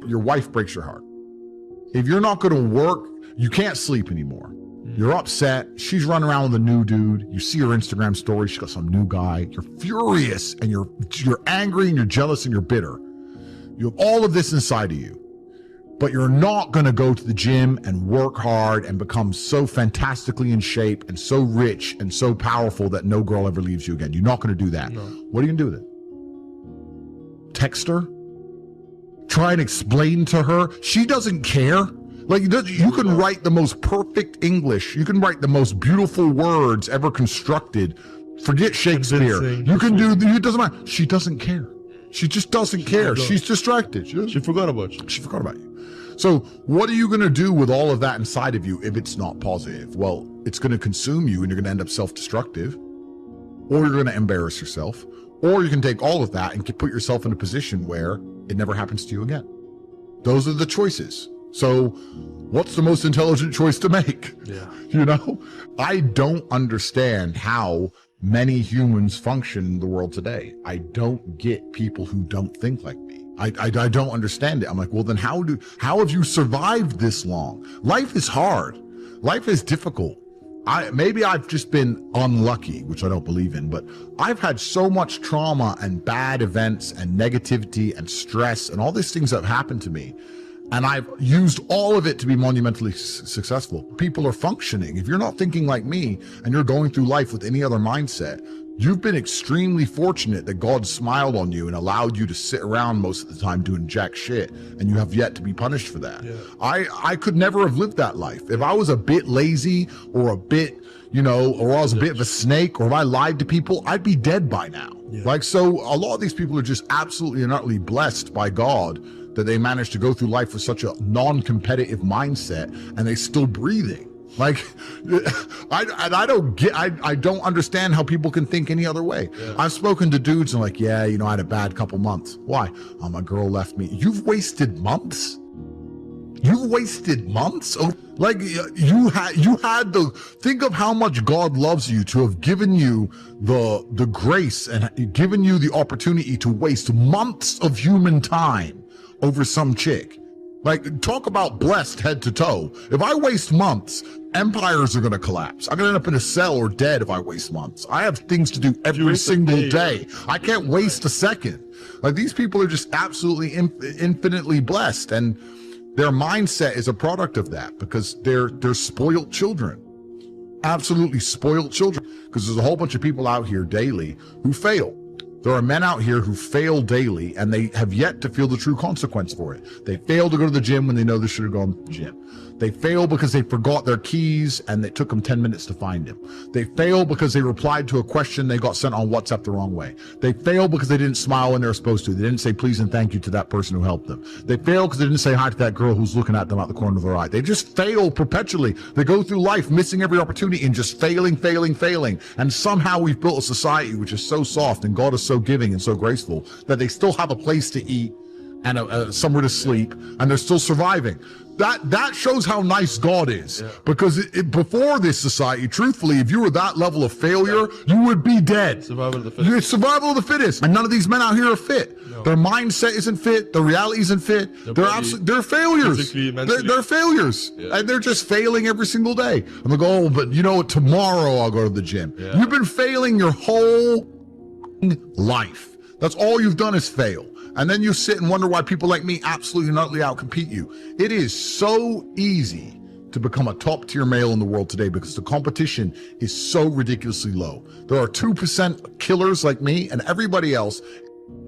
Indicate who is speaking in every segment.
Speaker 1: your wife breaks your heart. If you're not going to work, you can't sleep anymore. You're upset. She's running around with a new dude. You see her Instagram story. She got some new guy. You're furious and you're angry and you're jealous and you're bitter. You have all of this inside of you, but you're not going to go to the gym and work hard and become so fantastically in shape and so rich and so powerful that no girl ever leaves you again. You're not going to do that.
Speaker 2: No.
Speaker 1: What are you going to do with it? Text her? Try and explain to her? She doesn't care. Like, you can write the most perfect English. You can write the most beautiful words ever constructed. Forget Shakespeare. You can do, it doesn't matter. She doesn't care. She just doesn't care. She's distracted.
Speaker 2: She forgot about you.
Speaker 1: She forgot about you. So what are you going to do with all of that inside of you if it's not positive? Well, it's going to consume you and you're going to end up self-destructive, or you're going to embarrass yourself, or you can take all of that and put yourself in a position where it never happens to you again. Those are the choices. So what's the most intelligent choice to make?
Speaker 2: Yeah.
Speaker 1: You know, I don't understand how many humans function in the world today. I don't get people who don't think like me. I don't understand it. I'm like, well, then how have you survived this long? Life is hard. Life is difficult. Maybe I've just been unlucky, which I don't believe in, but I've had so much trauma and bad events and negativity and stress and all these things that have happened to me. And I've used all of it to be monumentally successful. People are functioning. If you're not thinking like me and you're going through life with any other mindset, you've been extremely fortunate that God smiled on you and allowed you to sit around most of the time doing jack shit, and you have yet to be punished for that. Yeah. I could never have lived that life. If I was a bit lazy or a bit, or I was a bit of a snake, or if I lied to people, I'd be dead by now. Yeah. Like, so a lot of these people are just absolutely and utterly blessed by God that they managed to go through life with such a non-competitive mindset and they still breathing. Like, I don't understand how people can think any other way. Yeah. I've spoken to dudes and like, yeah, I had a bad couple months. Why? Oh, my girl left me. You've wasted months? You've wasted months? Oh, like you had think of how much God loves you to have given you the grace and given you the opportunity to waste months of human time over some chick. Like, talk about blessed head to toe. If I waste months, empires are going to collapse. I'm going to end up in a cell or dead if I waste months. I have things to do every single day. I can't waste a second. Like, these people are just absolutely infinitely blessed, and their mindset is a product of that because they're spoiled children. Absolutely spoiled children, because there's a whole bunch of people out here daily who fail. There are men out here who fail daily and they have yet to feel the true consequence for it. They fail to go to the gym when they know they should have gone to the gym. They fail because they forgot their keys and it took them 10 minutes to find them. They fail because they replied to a question they got sent on WhatsApp the wrong way. They fail because they didn't smile when they were supposed to. They didn't say please and thank you to that person who helped them. They fail because they didn't say hi to that girl who's looking at them out the corner of their eye. They just fail perpetually. They go through life missing every opportunity and just failing. And somehow we've built a society which is so soft and God is so giving and so graceful that they still have a place to eat and somewhere to sleep, and they're still surviving. That shows how nice God is. Yeah. Because before this society, truthfully, if you were that level of failure, you would be dead.
Speaker 2: Survival of the fittest.
Speaker 1: It's survival of the fittest. And none of these men out here are fit. No. Their mindset isn't fit. Their reality isn't fit. They're failures. They're failures. Yeah. And they're just failing every single day. And they go, oh, but tomorrow I'll go to the gym. Yeah. You've been failing your whole life. That's all you've done is fail. And then you sit and wonder why people like me absolutely and utterly outcompete you. It is so easy to become a top tier male in the world today because the competition is so ridiculously low. There are 2% killers like me, and everybody else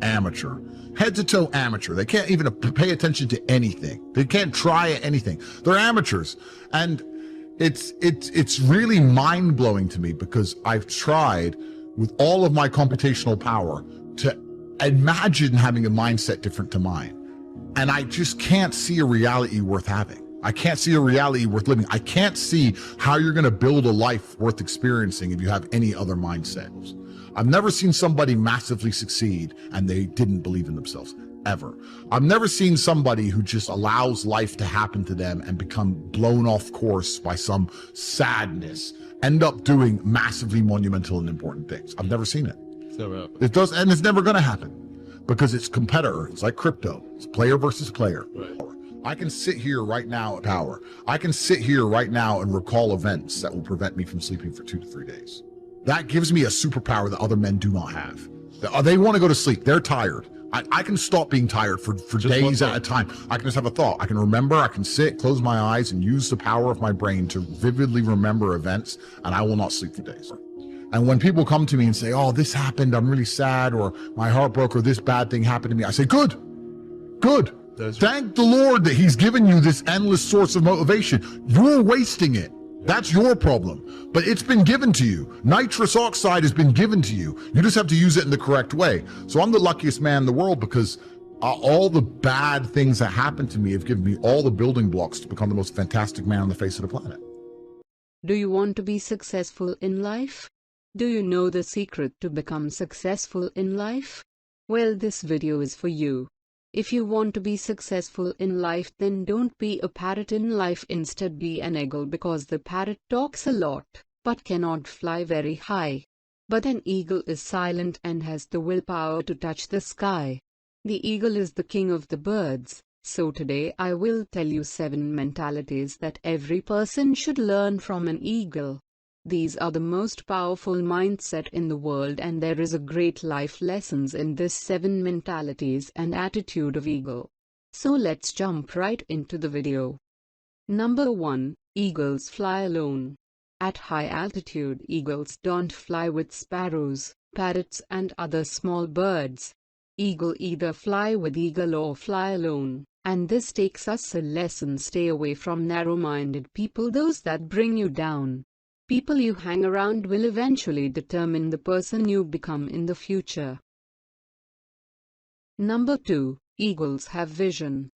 Speaker 1: amateur, head to toe amateur. They can't even pay attention to anything. They can't try anything. They're amateurs. And it's really mind blowing to me because I've tried with all of my computational power to imagine having a mindset different to mine. And I just can't see a reality worth having. I can't see a reality worth living. I can't see how you're going to build a life worth experiencing if you have any other mindset. I've never seen somebody massively succeed and they didn't believe in themselves, ever. I've never seen somebody who just allows life to happen to them and become blown off course by some sadness, end up doing massively monumental and important things. I've never seen it.
Speaker 2: It's never happened.
Speaker 1: It does, and it's never going to happen. because it's competitor. It's like crypto. It's player versus player.
Speaker 2: Right.
Speaker 1: I can sit here right now at power. I can sit here right now and recall events that will prevent me from sleeping for 2 to 3 days. That gives me a superpower that other men do not have. They want to go to sleep. They're tired. I can stop being tired for days at a time. I can just have a thought. I can remember, I can sit, close my eyes, and use the power of my brain to vividly remember events, and I will not sleep for days. And when people come to me and say, oh, this happened, I'm really sad, or my heart broke, or this bad thing happened to me, I say, good. Thank the Lord that he's given you this endless source of motivation. You're wasting it. That's your problem. But it's been given to you. Nitrous oxide has been given to you. You just have to use it in the correct way. So I'm the luckiest man in the world because all the bad things that happened to me have given me all the building blocks to become the most fantastic man on the face of the planet.
Speaker 3: Do you want to be successful in life? Do you know the secret to become successful in life? Well, this video is for you. If you want to be successful in life, then don't be a parrot in life, instead be an eagle, because the parrot talks a lot, but cannot fly very high. But an eagle is silent and has the willpower to touch the sky. The eagle is the king of the birds. So today I will tell you 7 mentalities that every person should learn from an eagle. These are the most powerful mindset in the world, and there is a great life lessons in this 7 mentalities and attitude of eagle. So let's jump right into the video. Number 1. Eagles fly alone. At high altitude, eagles don't fly with sparrows, parrots and other small birds. Eagle either fly with eagle or fly alone, and this takes us a lesson: stay away from narrow-minded people, those that bring you down. People you hang around will eventually determine the person you become in the future. Number 2. Eagles have vision.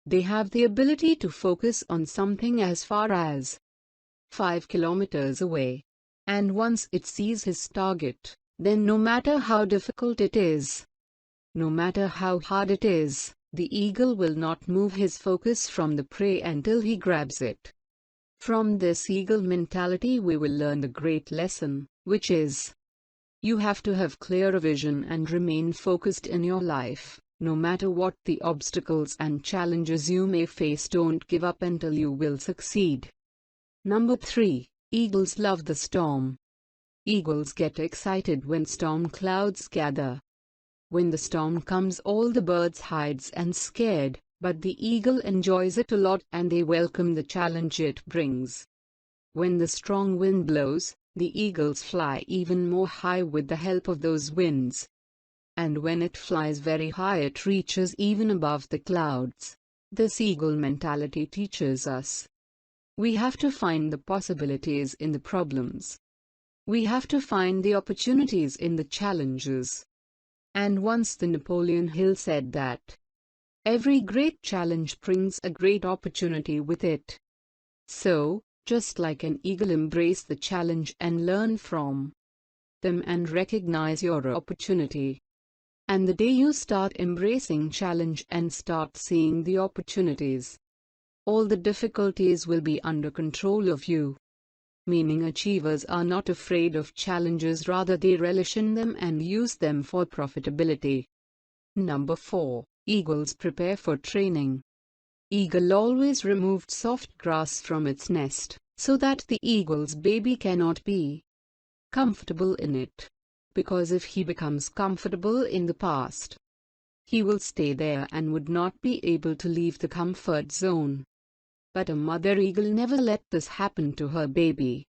Speaker 3: They have the ability to focus on something as far as 5 kilometers away. And once it sees his target, then no matter how difficult it is, no matter how hard it is, the eagle will not move his focus from the prey until he grabs it. From this eagle mentality we will learn the great lesson, which is, you have to have clear vision and remain focused in your life. No matter what the obstacles and challenges you may face, don't give up until you will succeed. Number 3. Eagles love the storm. Eagles get excited when storm clouds gather. When the storm comes, all the birds hides and scared. But the eagle enjoys it a lot, and they welcome the challenge it brings. When the strong wind blows, the eagles fly even more high with the help of those winds. And when it flies very high, it reaches even above the clouds. This eagle mentality teaches us we have to find the possibilities in the problems. We have to find the opportunities in the challenges. And once the Napoleon Hill said that every great challenge brings a great opportunity with it. So, just like an eagle, embrace the challenge and learn from them and recognize your opportunity. And the day you start embracing challenge and start seeing the opportunities, all the difficulties will be under control of you. Meaning achievers are not afraid of challenges, rather they relish in them and use them for profitability. Number 4. Eagles prepare for training. Eagle always removed soft grass from its nest, so that the eagle's baby cannot be comfortable in it. Because if he becomes comfortable in the past, he will stay there and would not be able to leave the comfort zone. But a mother eagle never let this happen to her baby.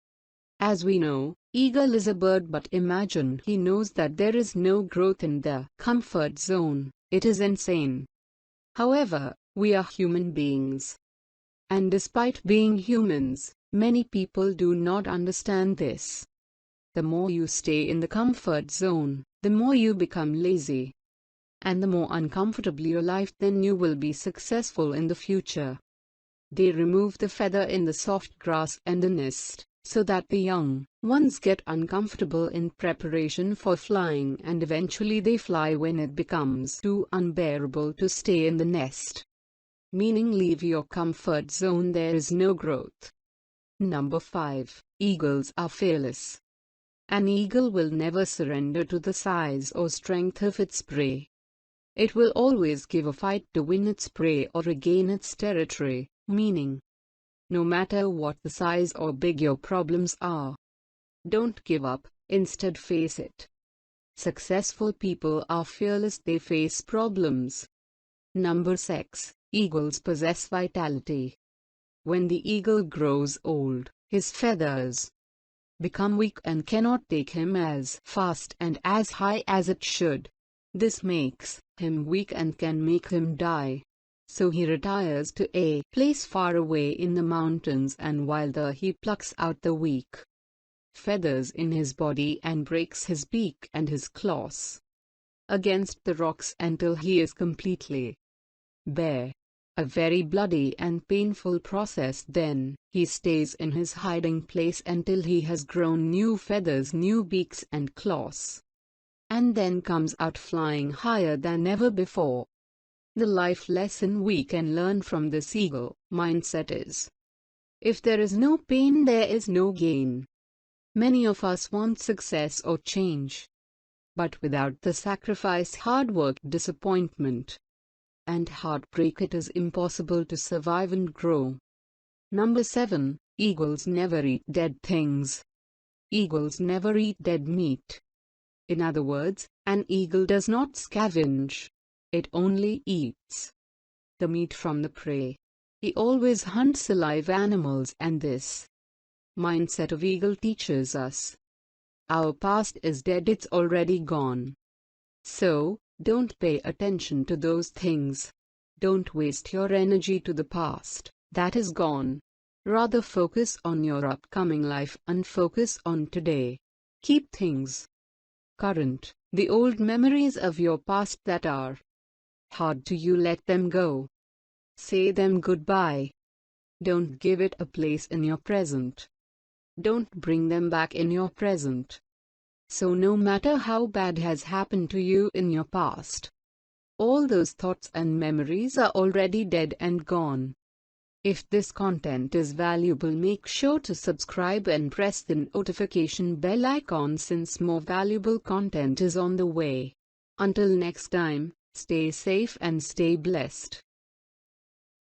Speaker 3: As we know, eagle is a bird, but imagine he knows that there is no growth in the comfort zone. It is insane. However, we are human beings. And despite being humans, many people do not understand this. The more you stay in the comfort zone, the more you become lazy. And the more uncomfortable your life, then you will be successful in the future. They remove the feather in the soft grass and the nest, so that the young ones get uncomfortable in preparation for flying, and eventually they fly when it becomes too unbearable to stay in the nest. Meaning leave your comfort zone, there is no growth. Number 5. Eagles are fearless. An eagle will never surrender to the size or strength of its prey. It will always give a fight to win its prey or regain its territory, meaning, no matter what the size or big your problems are, don't give up, instead face it. Successful people are fearless, they face problems. Number 6. Eagles possess vitality. When the eagle grows old, his feathers become weak and cannot take him as fast and as high as it should. This makes him weak and can make him die. So he retires to a place far away in the mountains, and while there he plucks out the weak feathers in his body and breaks his beak and his claws against the rocks until he is completely bare. A very bloody and painful process. Then he stays in his hiding place until he has grown new feathers, new beaks and claws, and then comes out flying higher than ever before. The life lesson we can learn from this eagle mindset is, if there is no pain, there is no gain. Many of us want success or change, but without the sacrifice, hard work, disappointment, and heartbreak, it is impossible to survive and grow. Number 7. Eagles never eat dead things. Eagles never eat dead meat. In other words, an eagle does not scavenge. It only eats the meat from the prey. He always hunts alive animals, and this mindset of eagle teaches us, our past is dead, it's already gone. So, don't pay attention to those things. Don't waste your energy to the past that is gone. Rather focus on your upcoming life and focus on today. Keep things current. The old memories of your past that are hard to you, let them go. Say them goodbye. Don't give it a place in your present. Don't bring them back in your present. So no matter how bad has happened to you in your past, all those thoughts and memories are already dead and gone. If this content is valuable, make sure to subscribe and press the notification bell icon, since more valuable content is on the way. Until next time, stay safe and stay blessed.